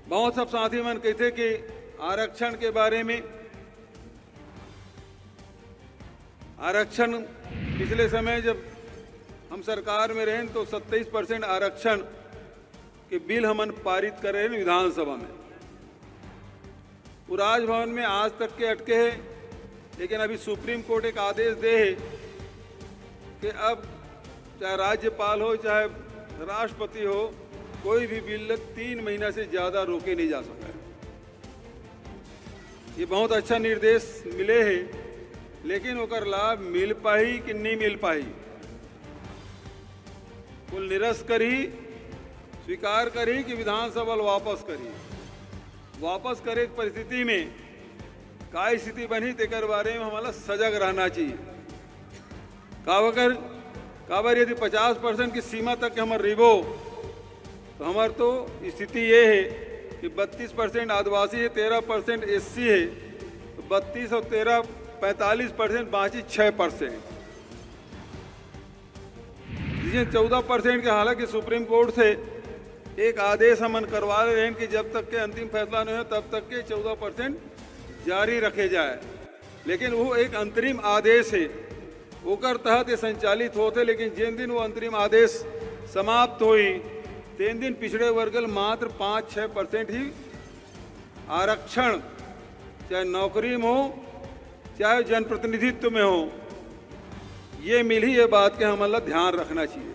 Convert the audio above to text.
बहुत सब साथी मन कहते कि आरक्षण के बारे में, आरक्षण पिछले समय जब हम सरकार में रहे तो 27% आरक्षण के बिल हमन पारित कर रहे हैं विधानसभा में। वो राजभवन में आज तक के अटके हैं, लेकिन अभी सुप्रीम कोर्ट एक आदेश दे है कि अब चाहे राज्यपाल हो चाहे राष्ट्रपति हो, कोई भी बिल 3 महीना से ज़्यादा रोके नहीं जा सकता है। ये बहुत अच्छा निर्देश मिले है, लेकिन ओकर लाभ मिल पाई कि नहीं मिल पाई, कुल निरस्त करी, स्वीकार करी कि विधानसभा वापस करी। वापस करे परिस्थिति में का स्थिति बनी तेकर बारे में हमारा सजग रहना चाहिए। काबर यदि 50% की सीमा तक हमारे रिबो तो हमार तो स्थिति ये है कि 32% आदिवासी है, 13% एससी है, तो 32 और 13 45%, बाकी 6%। जिसमें 14% के हालांकि सुप्रीम कोर्ट से एक आदेश हमन करवा रहे हैं कि जब तक के अंतिम फैसला नहीं हो तब तक के 14% जारी रखे जाए, लेकिन वो एक अंतरिम आदेश है, ओकर तहत ये संचालित होते। लेकिन जिन दिन वो अंतरिम आदेश समाप्त हुई तीन दिन पिछड़े वर्ग मात्र 5-6% ही आरक्षण, चाहे नौकरी में हो चाहे जनप्रतिनिधित्व में हो, ये मिली। ये बात के हमारा ध्यान रखना चाहिए।